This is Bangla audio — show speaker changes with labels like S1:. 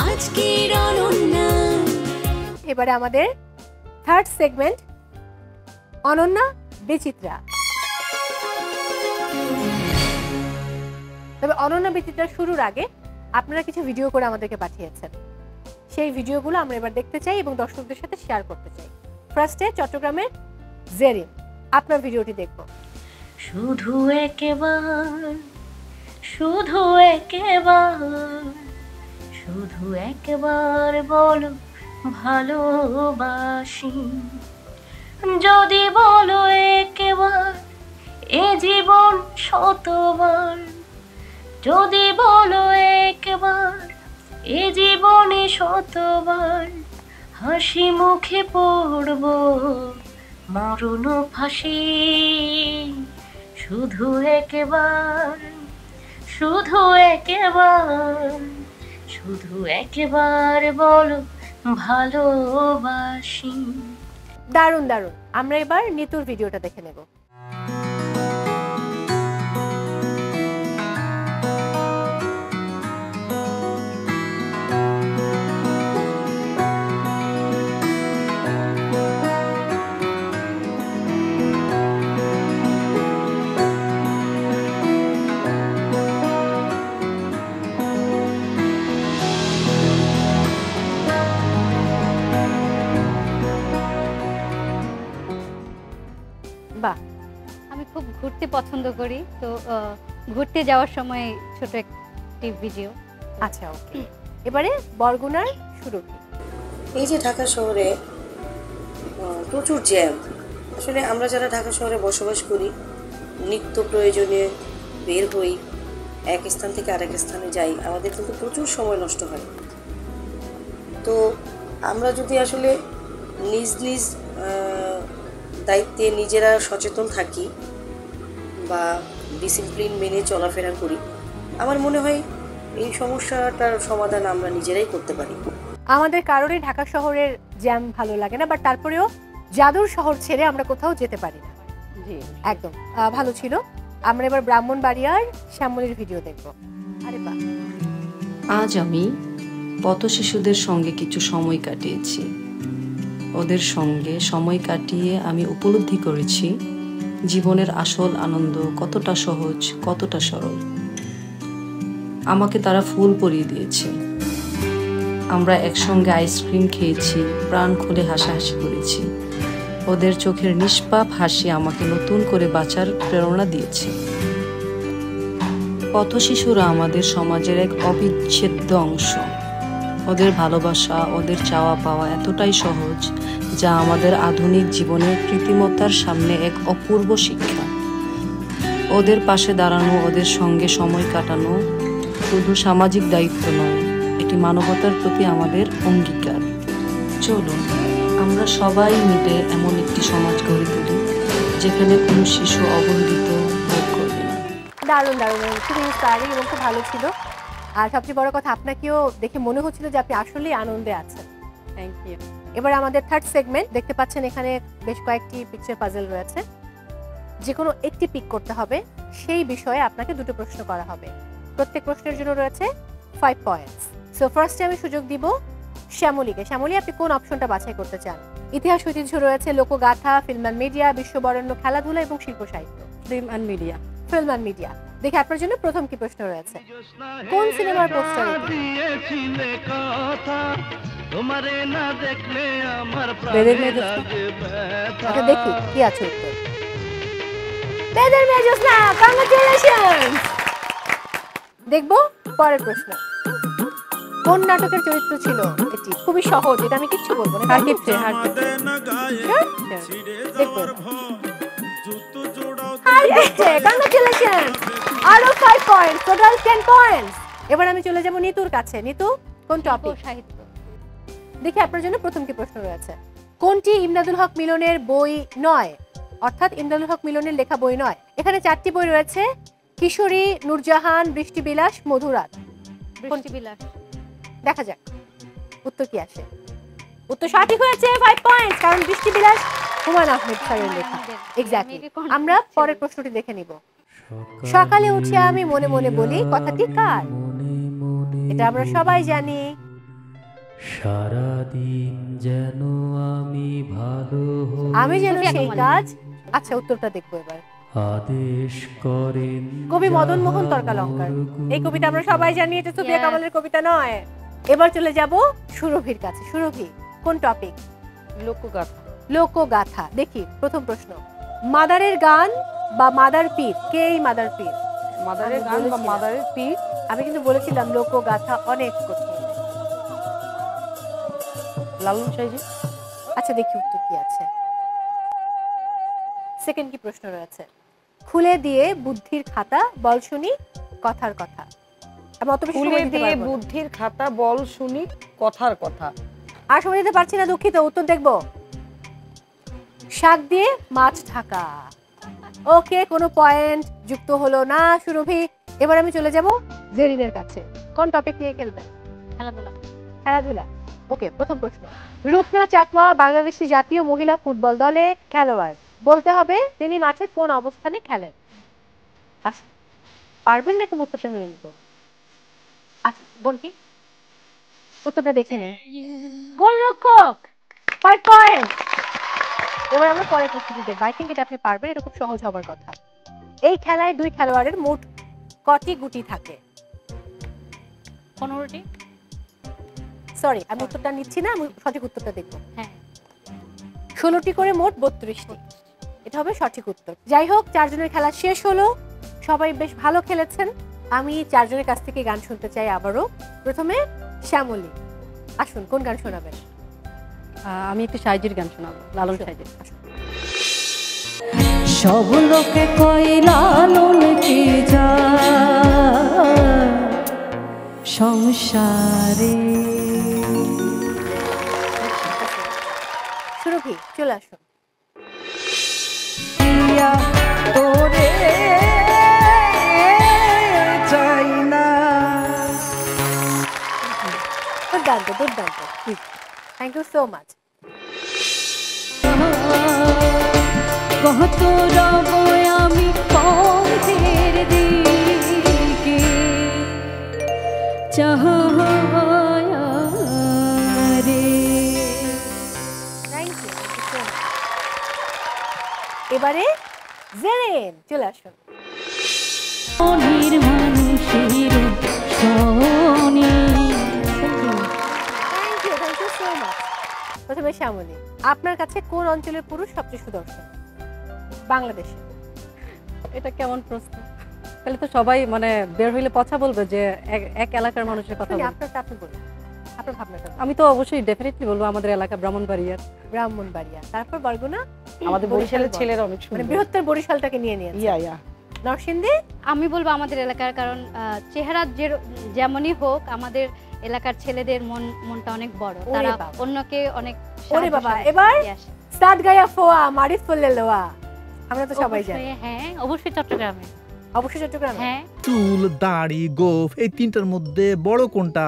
S1: আজকের অনন্যা।
S2: এবারে আমাদের থার্ড সেগমেন্ট অনন্যা বিচিত্রা। তবে অনন্যা বিচিত্রা শুরুর আগে আপনারা কিছু ভিডিও করে আমাদেরকে পাঠিয়েছেন, সেই ভিডিওগুলো আমরা এবার দেখতে চাই এবং দর্শকদের সাথে শেয়ার করতে চাই। ফার্স্টে চট্টগ্রামের জেরিন, আপনার ভিডিওটি দেখব।
S3: শুধু একেবার শুধু একেবার শুধু একবার বলো ভালোবাসি, যদি বলো একেবার এ জীবন শতবার, যদি বলো একবার এ জীবনে শতবার, হাসি মুখে পড়ব মরণ ফাঁসি, শুধু একবার শুধু একবার শুধু একবার বলো ভালোবাসি।
S2: দারুণ দারুণ। আমরা এবার নিতুর ভিডিওটা দেখে নেব।
S4: আমি খুব ঘুরতে পছন্দ করি, তো ঘুরতে যাওয়ার সময় ছোট একটি ভিডিও।
S2: আচ্ছা, ওকে। এবারে বরগুনার শুরু।
S5: এই যে ঢাকা শহরে প্রচুর জ্যাম, আসলে আমরা যারা ঢাকা শহরে বসবাস করি, নিত্য প্রয়োজনে বের হই, এক স্থান থেকে আরেক স্থানে যাই, আমাদের কিন্তু প্রচুর সময় নষ্ট হয়। তো আমরা যদি আসলে নিজ নিজ দায়িত্বে নিজেরা সচেতন থাকি বা ডিসিপ্লিন মেনে চলাফেরা করি, আমার মনে হয় এই সমস্যাটার সমাধান আমরা নিজেরাই করতে পারি।
S2: আমাদের কারণে ঢাকা শহরের জ্যাম ভালো লাগে না, বাট তারপরেও জাদুর শহর ছেড়ে আমরা কোথাও যেতে পারি না। জি, একদম ভালো ছিল। আমরা এবার ব্রাহ্মণবাড়িয়ার শ্যামলীর ভিডিও দেখব। আরে বাহ।
S6: আজ আমি পথ শিশুদের সঙ্গে কিছু সময় কাটিয়েছি। ওদের সঙ্গে সময় কাটিয়ে আমি উপলব্ধি করেছি জীবনের আসল আনন্দ কতটা সহজ, কতটা সরল। আমাকে তারা ফুল পরিয়ে দিয়েছে, আমরা একসঙ্গে আইসক্রিম খেয়েছি, প্রাণ খুলে হাসাহাসি করেছি। ওদের চোখের নিষ্পাপ হাসি আমাকে নতুন করে বাঁচার প্রেরণা দিয়েছে। পথ শিশুরা আমাদের সমাজের এক অবিচ্ছেদ্য অংশ। ওদের ভালোবাসা, ওদের চাওয়া পাওয়া এতটাই সহজ, যা আমাদের আধুনিক জীবনের কৃত্রিমতার সামনে এক অপূর্ব শিক্ষা। ওদের পাশে দাঁড়ানো, ওদের সঙ্গে সময় কাটানো শুধু সামাজিক দায়িত্ব নয়, এটি মানবতার প্রতি আমাদের অঙ্গীকার। চলুন আমরা সবাই মিলে এমন একটি সমাজ গড়ে তুলি যেখানে কোনো শিশু অবহেলিত বোধ করবে না।
S2: দারুণ দারুণ, খুব ইন্সপায়ারিং এবং খুব ভালো ছিল। আর সবচেয়ে বড় কথা, আপনাকেও দেখে মনে হচ্ছিল যে আপনি আসলেই আনন্দে আছেন। Thank you. এবার আমাদের থার্ড সেগমেন্ট দেখতে পাচ্ছেন, এখানে বেশ কয়েকটি পিকচার পাজল রয়েছে। যে কোনো একটি পিক করতে হবে, সেই বিষয়ে আপনাকে দুটো প্রশ্ন করা হবে। প্রত্যেক প্রশ্নের জন্য রয়েছে 5 পয়েন্টস। সো ফার্স্টে আমি সুযোগ দিব শ্যামলীকে। শ্যামলী, আপনি কোন অপশনটা বাছাই করতে চান? ইতিহাস ঐতিহ্য রয়েছে, লোকগাথা, ফিল্ম অ্যান্ড মিডিয়া, বিশ্ববরেণ্য, খেলাধুলা এবং শিল্প সাহিত্য।
S4: Film and media.
S2: Film and media. দেখে আপনার জন্য প্রথম কি প্রশ্ন রয়েছে? কোন সিনেমার পোস্টার? দেখি কি আছে উত্তর। বেদের মেয়ে জ্যোৎস্না, কংগ্রাচুলেশনস। দেখবো পরের প্রশ্ন। কোন নাটকের চরিত্র ছিল এটি? খুবই সহজ, এটা আমি কিচ্ছু বলবো না। কংগ্রাচুলেশনস, আরো 5 পয়েন্ট, টোটাল 10 পয়েন্টস। এবার আমি চলে যাব নিতুর কাছে। নিতু, কোন টপিক?
S4: সাহিত্য।
S2: দেখি আপনার জন্য প্রথম কি প্রশ্ন রয়েছে। কোনটি ইমদাদুল হক মিলনের বই নয়? অর্থাৎ ইমদাদুল হক মিলনের লেখা বই নয়। এখানে 4টি বই রয়েছে: কিশোরী, নূরজাহান, বৃষ্টিবিলাস, মধুরাত।
S4: বৃষ্টিবিলাস।
S2: দেখা যাক উত্তর কি আসে। উত্তর সঠিক হয়েছে, 5 পয়েন্টস, কারণ বৃষ্টিবিলাস হুমায়ুন আহমেদ স্যারের লেখা। এক্স্যাক্টলি। আমরা পরের প্রশ্নটি দেখে নিব। সকালে উঠে আমি মনে মনে বলি কথাটি কার? এটা আমরা সবাই জানি।
S7: সারাদিন যেন আমি ভালো
S2: আমি যেন
S4: সুফিয়া
S2: সেই
S4: কামাল।
S2: কাজ। আচ্ছা, উত্তরটা দেখবো এবার।
S7: আদেশ করেন
S2: কবি মদন মোহন তর্কালঙ্কার। এই কবিতা আমরা সবাই জানি, এটা সুফিয়া
S4: Yes.
S2: কামালের কবিতা নয়। এবার চলে যাব সুরভির কাছে। সুরভি, কোন টপিক?
S6: লোকগাথা।
S2: লোকগাথা। দেখি প্রথম প্রশ্ন, মাদারের গান বা মাদার পীর, কে এই মাদার পীর?
S6: মাদারের
S2: আমি
S6: গান বা
S2: বলেছিলাম।
S6: মাদারের পীর।
S2: আমি কিন্তু বলেছিলাম লোকগাথা অনেক কঠিন।
S6: লালন সাইজি।
S2: আচ্ছা, দেখি উত্তর কি আছে। সেকেন্ড কি প্রশ্ন রয়েছে? খুলে দিয়ে বুদ্ধির খাতা, বল শুনি কথার কথা। আমি অত বেশি
S6: ফুলে
S2: সময় দিতে
S6: দিয়ে
S2: পারবো না।
S6: বুদ্ধির খাতা, বল শুনি কথার কথা।
S2: আর সময় দিতে পারছি না, দুঃখিত। উত্তর দেখবো, শাক দিয়ে মাছ ঢাকা। ওকে, কোনো পয়েন্ট যুক্ত হলো না সুরভি। এবার আমি চলে যাব জেরিনের কাছে। কোন টপিক নিয়ে খেলবেন?
S4: খেলাধুলা।
S2: খেলাধুলা। ওকে, প্রথম প্রশ্ন, রূপনা চাকমা বাংলাদেশি জাতীয় মহিলা ফুটবল দলে খেলোয়াড়। বলতে হবে তিনি মাঠে কোন অবস্থানে খেলেন। আচ্ছা, পারবেন নাকি উত্তরটা নিয়ে নিব? আচ্ছা, বল কি উত্তরটা দেখে নে। গোলরক্ষক। 5 পয়েন্ট। এবার আমরা পরের প্রশ্নটি দেখব। আই থিংক এটা আপনি পারবেন, এটা খুব সহজ হবার কথা। এই খেলায় দুই খেলোয়াড়ের মোট কটি গুটি থাকে?
S4: 15টি।
S2: সরি, আমি উত্তরটা নিচ্ছি না, আমি সঠিক উত্তরটা দেখব।
S4: হ্যাঁ।
S2: 16টি করে মোট 32টি। এটা হবে সঠিক উত্তর। যাই হোক, 4 জনের খেলা শেষ হলো। সবাই বেশ ভালো খেলেছেন। আমি 4 জনের কাছ থেকে গান শুনতে চাই আবারও। প্রথমে শ্যামলী, আসুন, কোন গান শোনাবেন?
S6: আমি একটু সাইজির গান শোনাবো, লালন সাইজির।
S1: সব লোকে কই লালন কি যা সংসারে।
S2: সুরভি, চলে আসুন।
S1: প্রিয়া তোরে চাই না।
S2: দুর্দান্ত, দুর্দান্ত। Thank you so much.
S1: কত রব আমি পথের দিকে চাহায়া রে।
S2: Thank you so much. এবারে জেরিন, চলে আসুন।
S1: মনের মানুষের শোনে।
S2: Thank you so much. প্রথমে শ্যামলী, আপনার কাছে কোন অঞ্চলের পুরুষ সবচেয়ে সুদর্শন বাংলাদেশে?
S6: এটা কেমন প্রশ্ন? তাহলে তো সবাই মানে বের হইলে কথা বলবে যে এক এলাকার মানুষের কথা বলবে।
S2: আপনারটা আপনি বলুন, আপনার ভাবনাটা বলুন।
S6: আমি তো অবশ্যই ডেফিনেটলি বলবো আমাদের এলাকা ব্রাহ্মণবাড়িয়ার।
S2: ব্রাহ্মণবাড়িয়া, তারপর বরগুনা,
S6: আমাদের বরিশালের ছেলেরা অনেক
S2: মানে
S6: সুন্দর।
S2: বৃহত্তর বরিশালটাকে নিয়ে নিয়েছে।
S6: ইয়া
S2: নরসিংদী,
S4: আমি বলবো আমাদের এলাকার, কারণ চেহারা যেমনই হোক আমাদের এলাকার ছেলেদের মনটা অনেক বড়,
S2: ওরে
S4: তারা
S2: বাবা।
S4: অন্যকে অনেক
S2: ওরে বাবা,
S4: সাহায্য
S2: এবার
S4: দিয়ে আসে।
S2: সাদ গায়া ফোয়া মারিফ ফুল্লে লোয়া, আমরা তো সবাই জানি।
S4: অবশ্যই, হ্যাঁ অবশ্যই চট্টগ্রামে।
S2: অবশ্যই চট্টগ্রামে।
S4: হ্যাঁ।
S8: চুল, দাড়ি, গোঁফ, এই তিনটার মধ্যে বড় কোনটা?